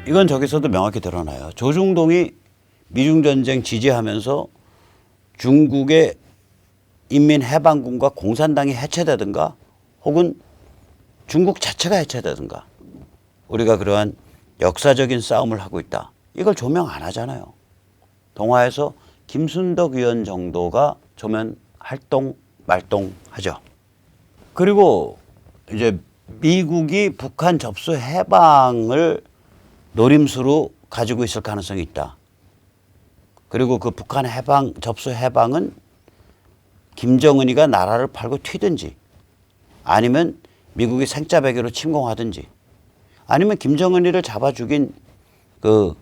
이건 저기서도 명확히 드러나요. 조중동이 미중전쟁 지지하면서 중국의 인민해방군과 공산당이 해체되든가 혹은 중국 자체가 해체되든가 우리가 그러한 역사적인 싸움을 하고 있다. 이걸 조명 안 하잖아요. 동아에서 김순덕 의원 정도가 조면 활동 말동하죠. 그리고 이제 미국이 북한 접수 해방을 노림수로 가지고 있을 가능성이 있다. 그리고 그 북한 해방 접수 해방은 김정은이가 나라를 팔고 튀든지 아니면 미국이 생짜배기로 침공하든지 아니면 김정은이를 잡아 죽인 그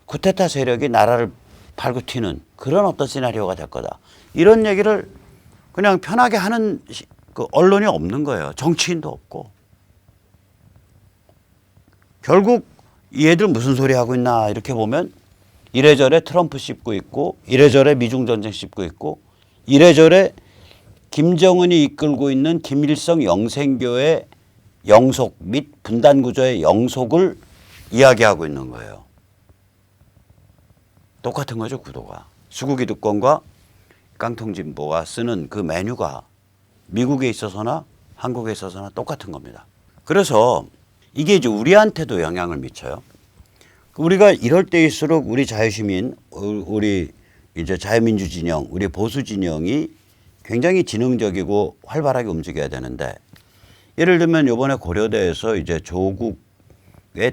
쿠데타 세력이 나라를 팔고 튀는 그런 어떤 시나리오가 될 거다. 이런 얘기를 그냥 편하게 하는 그 언론이 없는 거예요. 정치인도 없고. 결국 얘들 무슨 소리 하고 있나 이렇게 보면 이래저래 트럼프 씹고 있고 이래저래 미중전쟁 씹고 있고 이래저래 김정은이 이끌고 있는 김일성 영생교의 영속 및 분단구조의 영속을 이야기하고 있는 거예요. 똑같은 거죠, 구도가. 수구기득권과 깡통진보가 쓰는 그 메뉴가 미국에 있어서나 한국에 있어서나 똑같은 겁니다. 그래서 이게 이제 우리한테도 영향을 미쳐요. 우리가 이럴 때일수록 우리 자유시민, 우리 이제 자유민주 진영, 우리 보수 진영이 굉장히 지능적이고 활발하게 움직여야 되는데 예를 들면 이번에 고려대에서 이제 조국의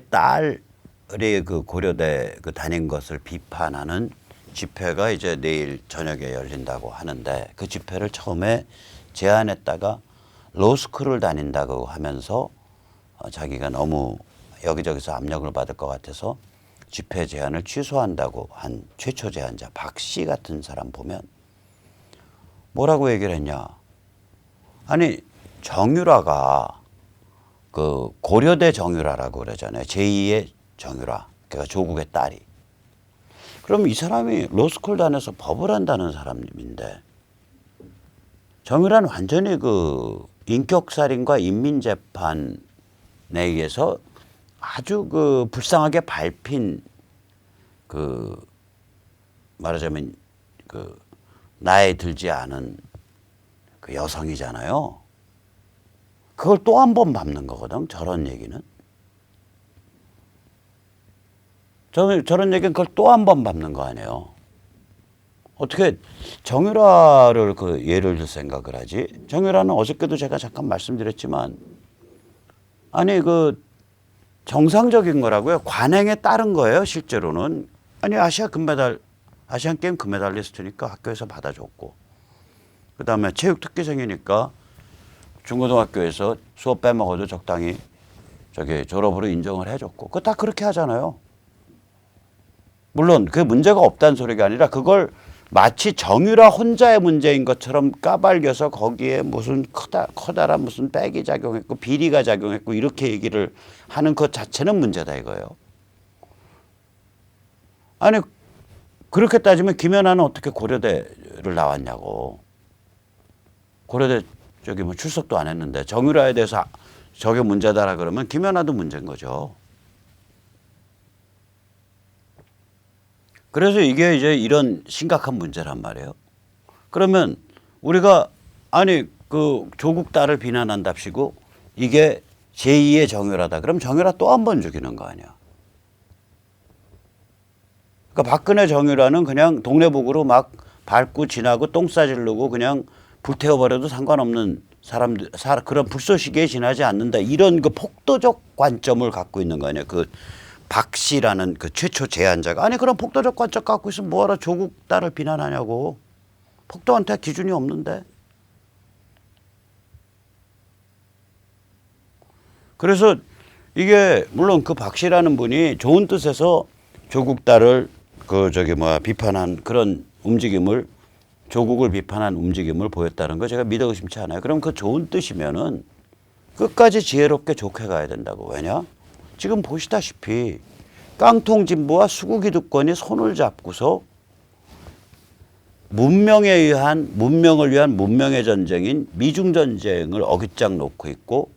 딸이 그 고려대 그 다닌 것을 비판하는 집회가 이제 내일 저녁에 열린다고 하는데 그 집회를 처음에 제안했다가 로스쿨을 다닌다고 하면서 자기가 너무 여기저기서 압력을 받을 것 같아서 집회 제안을 취소한다고 한 최초 제안자 박 씨 같은 사람 보면 뭐라고 얘기를 했냐. 아니 정유라가 그 고려대 정유라라고 그러잖아요. 제2의 정유라. 그러니까 조국의 딸이. 그럼 이 사람이 로스쿨 다녀서 법을 한다는 사람인데 정유라는 완전히 그 인격살인과 인민재판에 의해서 아주 그 불쌍하게 밟힌 그 말하자면 그 나이 들지 않은 그 여성이잖아요. 그걸 또 한 번 밟는 거거든. 저런 얘기는. 저런 얘기는 그걸 또 한 번 밟는 거 아니에요. 어떻게 정유라를 그 예를 들 생각을 하지? 정유라는 어저께도 제가 잠깐 말씀드렸지만 아니 그 정상적인 거라고요. 관행에 따른 거예요. 실제로는. 아니 아시안 게임 금메달리스트니까 학교에서 받아줬고 그다음에 체육특기생이니까 중고등학교에서 수업 빼먹어도 적당히 저기 졸업으로 인정을 해줬고 그거 다 그렇게 하잖아요. 물론 그게 문제가 없다는 소리가 아니라 그걸 마치 정유라 혼자의 문제인 것처럼 까발려서 거기에 무슨 커다란 무슨 백이 작용했고 비리가 작용했고 이렇게 얘기를 하는 것 자체는 문제다 이거예요. 아니 그렇게 따지면 김연아는 어떻게 고려대를 나왔냐고. 고려대 저기 뭐 출석도 안 했는데 정유라에 대해서 저게 문제다라 그러면 김연아도 문제인 거죠. 그래서 이게 이제 이런 심각한 문제란 말이에요. 그러면 우리가 아니 그 조국 딸을 비난한답시고 이게 제2의 정유라다. 그럼 정유라 또 한 번 죽이는 거 아니야. 그러니까 박근혜 정유라는 그냥 동네북으로 막 밟고 지나고 똥 싸지르고 그냥 불태워버려도 상관없는 사람들, 그런 불쏘시개에 지나지 않는다. 이런 그 폭도적 관점을 갖고 있는 거 아니야. 그 박 씨라는 그 최초 제안자가. 아니 그럼 폭도적 관점 갖고 있으면 뭐하러 조국 딸을 비난하냐고. 폭도한테 기준이 없는데. 그래서 이게 물론 그 박 씨라는 분이 좋은 뜻에서 조국 딸을 그 저기 뭐야 비판한 그런 움직임을 조국을 비판한 움직임을 보였다는 거 제가 믿어 의심치 않아요. 그럼 그 좋은 뜻이면은 끝까지 지혜롭게 좋게 가야 된다고. 왜냐? 지금 보시다시피 깡통진보와 수구기득권이 손을 잡고서 문명을 위한 문명의 전쟁인 미중전쟁을 어깃장 놓고 있고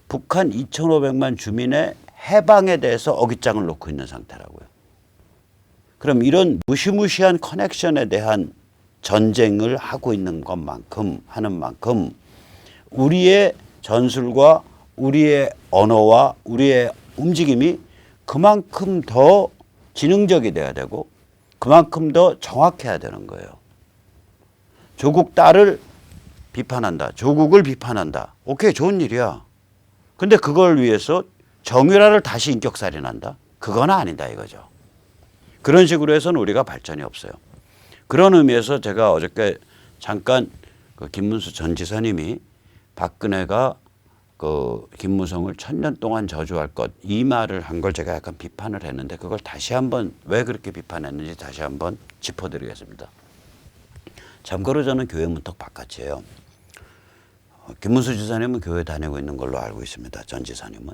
북한 2,500만 주민의 해방에 대해서 어깃장을 놓고 있는 상태라고요. 그럼 이런 무시무시한 커넥션에 대한 전쟁을 하고 있는 것만큼 하는 만큼 우리의 전술과 우리의 언어와 우리의 움직임이 그만큼 더 지능적이 돼야 되고 그만큼 더 정확해야 되는 거예요. 조국 딸을 비판한다. 조국을 비판한다. 오케이, 좋은 일이야. 근데 그걸 위해서 정유라를 다시 인격살인한다? 그건 아니다 이거죠. 그런 식으로 해서는 우리가 발전이 없어요. 그런 의미에서 제가 어저께 잠깐 그 김문수 전 지사님이 박근혜가 그 김무성을 1000년 동안 저주할 것 이 말을 한 걸 제가 약간 비판을 했는데 그걸 다시 한번 왜 그렇게 비판했는지 다시 한번 짚어드리겠습니다. 참고로 저는 교회 문턱 바깥이에요. 김문수 지사님은 교회 다니고 있는 걸로 알고 있습니다. 전 지사님은.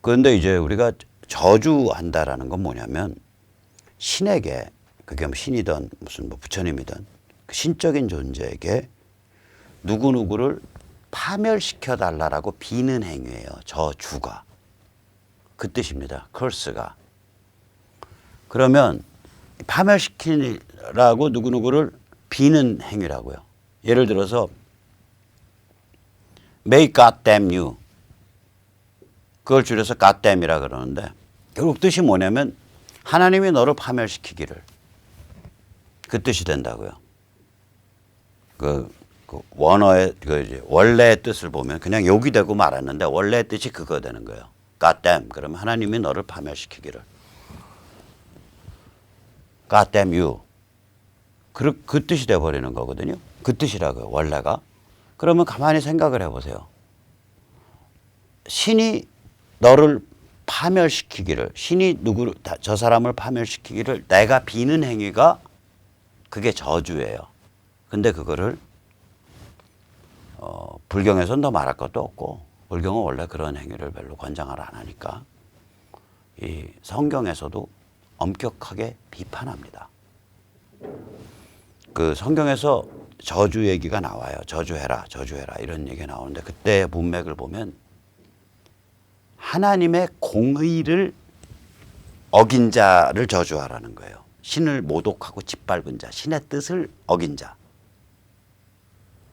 그런데 이제 우리가 저주한다라는 건 뭐냐면 신에게 그게 뭐 신이든 무슨 뭐 부처님이든 그 신적인 존재에게 누구누구를 파멸시켜 달라라고 비는 행위예요. 저주가. 그 뜻입니다. curse가. 그러면 파멸시키라고 누구누구를 비는 행위라고요. 예를 들어서 May God damn you. 그걸 줄여서 God damn이라 그러는데 결국 뜻이 뭐냐면 하나님이 너를 파멸시키기를. 그 뜻이 된다고요. 그 원어의 원래의 뜻을 보면 그냥 욕이 되고 말았는데 원래의 뜻이 그거 되는 거예요. God damn. 그러면 하나님이 너를 파멸시키기를. God damn you. 그 뜻이 돼버리는 거거든요. 그 뜻이라고요. 원래가. 그러면 가만히 생각을 해보세요. 신이 너를 파멸시키기를, 신이 저 사람을 파멸시키기를 내가 비는 행위가 그게 저주예요. 근데 그거를 불경에서는 더 말할 것도 없고 불경은 원래 그런 행위를 별로 권장을 안 하니까 이 성경에서도 엄격하게 비판합니다. 그 성경에서 저주 얘기가 나와요. 저주해라, 저주해라 이런 얘기가 나오는데 그때 문맥을 보면 하나님의 공의를 어긴 자를 저주하라는 거예요. 신을 모독하고 짓밟은 자, 신의 뜻을 어긴 자.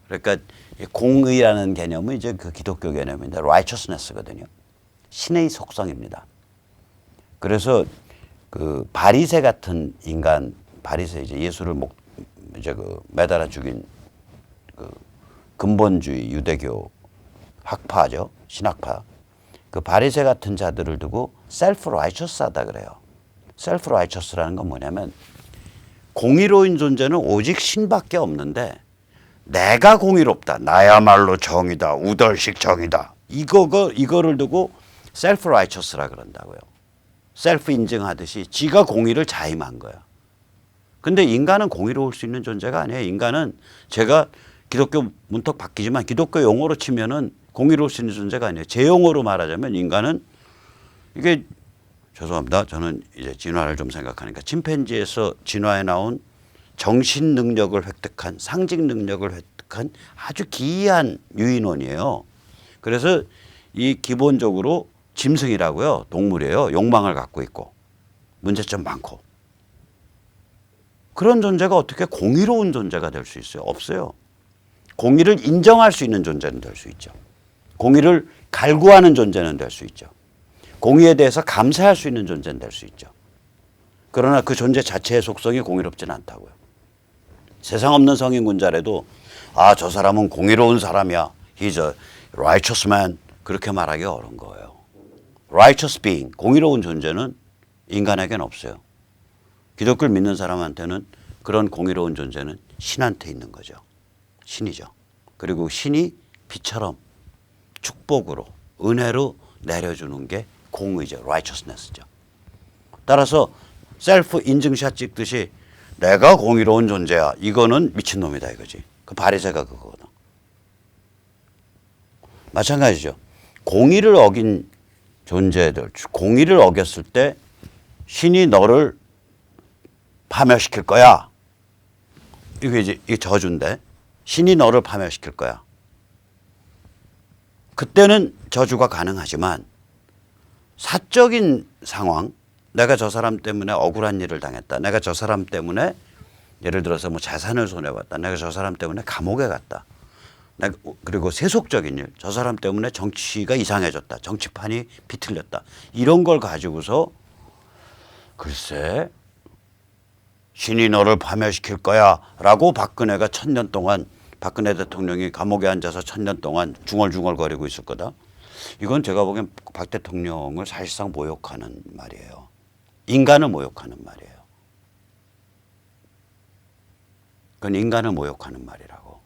그러니까 공의라는 개념은 이제 그 기독교 개념인데 righteousness거든요. 신의 속성입니다. 그래서 그 바리새 같은 인간, 바리새 이제 예수를 이제 그 매달아 죽인 그 근본주의 유대교 학파죠. 신학파. 그 바리새 같은 자들을 두고 셀프 라이처스하다 그래요. 셀프 라이처스라는 건 뭐냐면 공의로운 존재는 오직 신밖에 없는데 내가 공의롭다. 나야말로 정의다. 우덜식 정의다. 이거를 두고 셀프 라이처스라 그런다고요. 셀프 인증하듯이 지가 공의를 자임한 거야. 근데 인간은 공의로울 수 있는 존재가 아니에요. 인간은 제가 기독교 문턱 바뀌지만 기독교 용어로 치면은 공의로울 수 있는 존재가 아니에요. 제 용어로 말하자면 인간은 이게 죄송합니다. 저는 이제 진화를 좀 생각하니까 침팬지에서 진화해 나온 정신 능력을 획득한 상징 능력을 획득한 아주 기이한 유인원이에요. 그래서 이 기본적으로 짐승이라고요. 동물이에요. 욕망을 갖고 있고 문제점 많고. 그런 존재가 어떻게 공의로운 존재가 될 수 있어요? 없어요. 공의를 인정할 수 있는 존재는 될 수 있죠. 공의를 갈구하는 존재는 될 수 있죠. 공의에 대해서 감사할 수 있는 존재는 될 수 있죠. 그러나 그 존재 자체의 속성이 공의롭지는 않다고요. 세상 없는 성인군자라도 아, 저 사람은 공의로운 사람이야. He's a righteous man. 그렇게 말하기 어려운 거예요. Righteous being, 공의로운 존재는 인간에게는 없어요. 기독교를 믿는 사람한테는 그런 공의로운 존재는 신한테 있는 거죠. 신이죠. 그리고 신이 비처럼 축복으로 은혜로 내려주는 게 공의죠. righteousness죠. 따라서 셀프 인증샷 찍듯이 내가 공의로운 존재야. 이거는 미친놈이다 이거지. 그 바리새가 그거거든. 마찬가지죠. 공의를 어긴 존재들, 공의를 어겼을 때 신이 너를 파멸시킬 거야. 이게 저주인데 신이 너를 파멸시킬 거야. 그때는 저주가 가능하지만 사적인 상황, 내가 저 사람 때문에 억울한 일을 당했다. 내가 저 사람 때문에 예를 들어서 뭐 재산을 손해봤다. 내가 저 사람 때문에 감옥에 갔다. 그리고 세속적인 일, 저 사람 때문에 정치가 이상해졌다. 정치판이 비틀렸다. 이런 걸 가지고서 글쎄 신이 너를 파멸시킬 거야 라고 박근혜가 1000년 동안 박근혜 대통령이 감옥에 앉아서 1000년 동안 중얼중얼거리고 있을 거다. 이건 제가 보기엔 박 대통령을 사실상 모욕하는 말이에요. 인간을 모욕하는 말이에요. 그건 인간을 모욕하는 말이라고.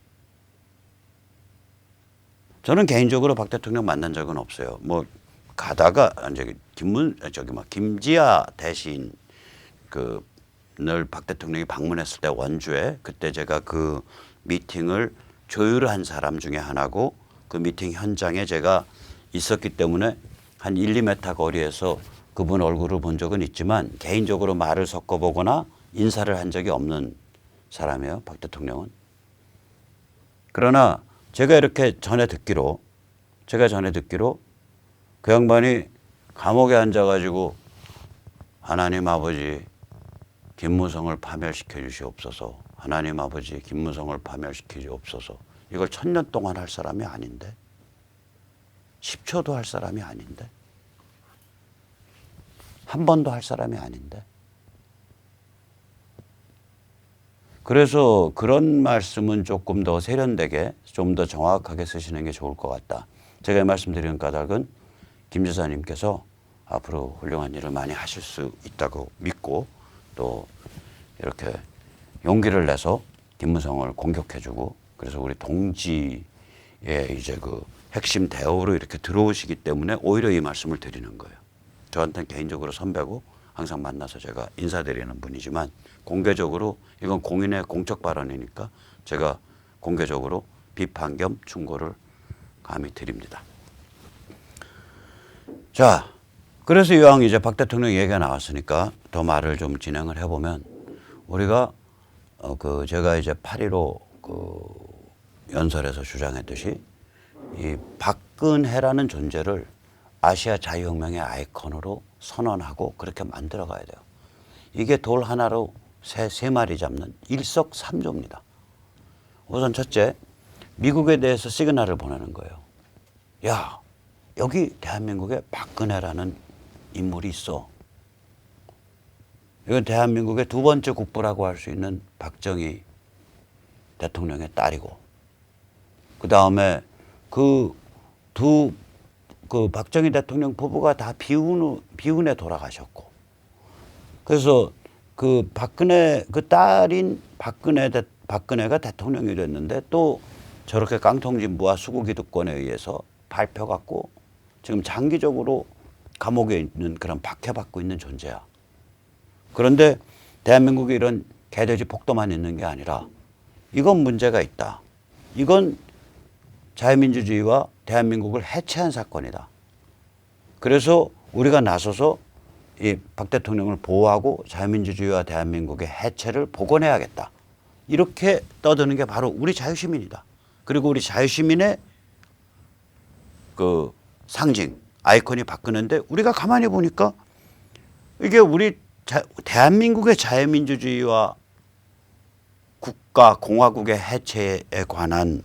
저는 개인적으로 박 대통령 만난 적은 없어요. 뭐 가다가 김지아 대신 늘 박 대통령이 방문했을 때 원주에 그때 제가 그 미팅을 조율한 사람 중에 하나고 그 미팅 현장에 제가 있었기 때문에 한 1, 2m 거리에서 그분 얼굴을 본 적은 있지만 개인적으로 말을 섞어보거나 인사를 한 적이 없는 사람이에요. 박 대통령은. 그러나 제가 전해 듣기로 그 양반이 감옥에 앉아가지고 하나님 아버지 김무성을 파멸시켜 주시옵소서. 하나님 아버지 김무성을 파멸시켜 주옵소서. 이걸 1000년 동안 할 사람이 아닌데. 10초도 할 사람이 아닌데. 한 번도 할 사람이 아닌데. 그래서 그런 말씀은 조금 더 세련되게 좀 더 정확하게 쓰시는 게 좋을 것 같다. 제가 말씀드리는 까닭은 김 지사님께서 앞으로 훌륭한 일을 많이 하실 수 있다고 믿고 또 이렇게 용기를 내서 김무성을 공격해주고 그래서 우리 동지의 이제 그 핵심 대우로 이렇게 들어오시기 때문에 오히려 이 말씀을 드리는 거예요. 저한테는 개인적으로 선배고 항상 만나서 제가 인사드리는 분이지만 공개적으로 이건 공인의 공적 발언이니까 제가 공개적으로 비판 겸 충고를 감히 드립니다. 자, 그래서 이왕 이제 박 대통령 얘기가 나왔으니까 더 말을 좀 진행을 해보면 우리가 제가 이제 8.15 연설에서 주장했듯이 이 박근혜라는 존재를 아시아 자유혁명의 아이콘으로 선언하고 그렇게 만들어 가야 돼요. 이게 돌 하나로 세 마리 잡는 일석삼조입니다. 우선 첫째, 미국에 대해서 시그널을 보내는 거예요. 야, 여기 대한민국에 박근혜라는 인물이 있어. 이건 대한민국의 두 번째 국부라고 할 수 있는 박정희 대통령의 딸이고, 그 다음에 그 박정희 대통령 부부가 다 비운에 돌아가셨고, 그래서 그 딸인 박근혜가 대통령이 됐는데 또 저렇게 깡통진부와 수구기득권에 의해서 밟혀갖고 지금 장기적으로 감옥에 있는 그런 박해받고 있는 존재야. 그런데 대한민국에 이런 개돼지 폭도만 있는 게 아니라 이건 문제가 있다. 이건 자유민주주의와 대한민국을 해체한 사건이다. 그래서 우리가 나서서 이 박 대통령을 보호하고 자유민주주의와 대한민국의 해체를 복원해야겠다. 이렇게 떠드는 게 바로 우리 자유시민이다. 그리고 우리 자유시민의 그 상징, 아이콘이 박근혜인데 우리가 가만히 보니까 이게 우리 대한민국의 자유민주주의와 국가, 공화국의 해체에 관한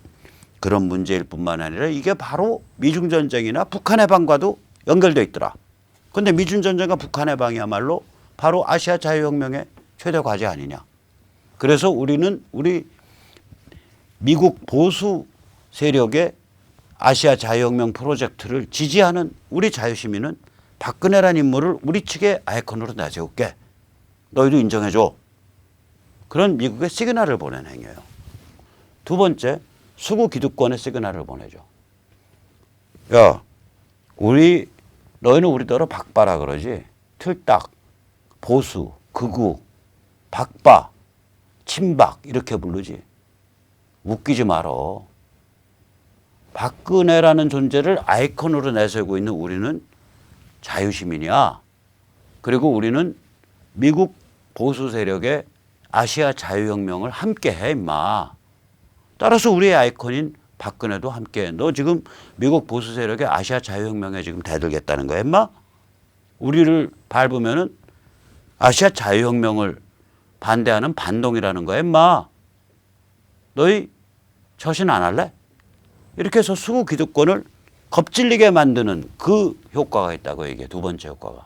그런 문제일 뿐만 아니라 이게 바로 미중전쟁이나 북한 해방과도 연결되어 있더라. 그런데 미중전쟁과 북한 해방이야말로 바로 아시아 자유혁명의 최대 과제 아니냐. 그래서 우리 미국 보수 세력의 아시아 자유혁명 프로젝트를 지지하는 우리 자유시민은 박근혜라는 인물을 우리 측의 아이콘으로 내세울게. 너희도 인정해줘. 그런 미국의 시그널을 보낸 행위예요. 두 번째, 수구 기득권의 시그널을 보내죠. 야, 너희는 우리더러 박바라 그러지. 틀딱, 보수, 극우, 박바, 친박 이렇게 부르지. 웃기지 말어. 박근혜라는 존재를 아이콘으로 내세우고 있는 우리는 자유시민이야. 그리고 우리는 미국 보수 세력의 아시아 자유혁명을 함께해 임마. 따라서 우리의 아이콘인 박근혜도 함께해. 너 지금 미국 보수 세력의 아시아 자유혁명에 지금 대들겠다는 거야 임마? 우리를 밟으면은 아시아 자유혁명을 반대하는 반동이라는 거야. 임마. 너희 처신 안 할래? 이렇게 해서 수구 기득권을 겁질리게 만드는 그 효과가 있다고 이게 두 번째 효과가.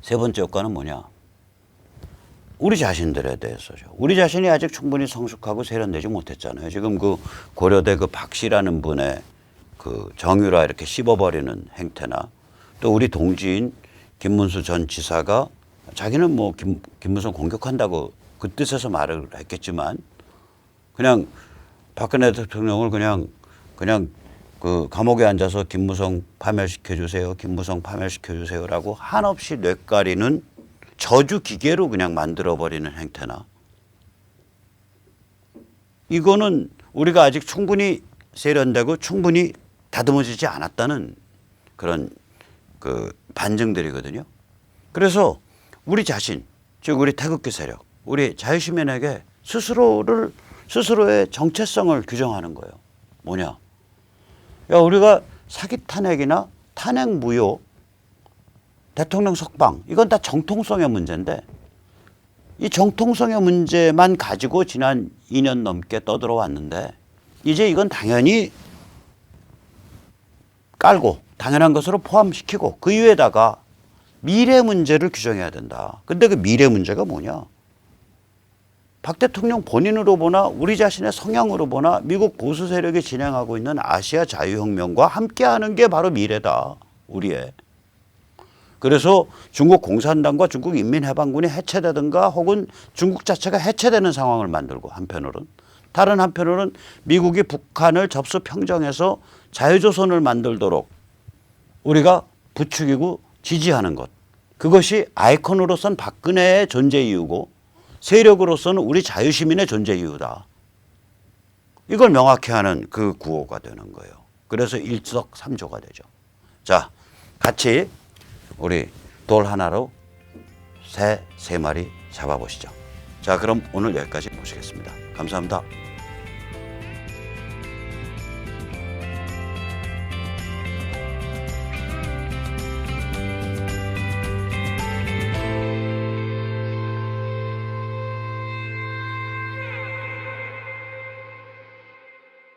세 번째 효과는 뭐냐? 우리 자신들에 대해서죠. 우리 자신이 아직 충분히 성숙하고 세련되지 못했잖아요. 지금 그 고려대 그 박 씨라는 분의 그 정유라 이렇게 씹어버리는 행태나 또 우리 동지인 김문수 전 지사가 자기는 뭐 김무성 공격한다고 그 뜻에서 말을 했겠지만 그냥 박근혜 대통령을 그냥 그 감옥에 앉아서 김무성 파멸시켜 주세요. 김무성 파멸시켜 주세요라고 한없이 뇌까리는 저주 기계로 그냥 만들어버리는 행태나 이거는 우리가 아직 충분히 세련되고 충분히 다듬어지지 않았다는 그런 그 반증들이거든요. 그래서 우리 자신, 즉 우리 태극기 세력, 우리 자유시민에게 스스로의 정체성을 규정하는 거예요. 뭐냐? 야, 우리가 사기 탄핵이나 탄핵 무효, 대통령 석방 이건 다 정통성의 문제인데 이 정통성의 문제만 가지고 지난 2년 넘게 떠들어 왔는데 이제 이건 당연히 깔고 당연한 것으로 포함시키고 그 위에다가 미래 문제를 규정해야 된다. 근데 그 미래 문제가 뭐냐? 박 대통령 본인으로 보나 우리 자신의 성향으로 보나 미국 보수 세력이 진행하고 있는 아시아 자유혁명과 함께하는 게 바로 미래다. 우리의. 그래서 중국 공산당과 중국 인민해방군이 해체되든가 혹은 중국 자체가 해체되는 상황을 만들고 한편으로는 다른 한편으로는 미국이 북한을 접수 평정해서 자유조선을 만들도록 우리가 부추기고 지지하는 것. 그것이 아이콘으로선 박근혜의 존재 이유고 세력으로서는 우리 자유시민의 존재 이유다. 이걸 명확히 하는 그 구호가 되는 거예요. 그래서 일석삼조가 되죠. 자, 같이 우리 돌 하나로 새 세 마리 잡아보시죠. 자, 그럼 오늘 여기까지 모시겠습니다. 감사합니다.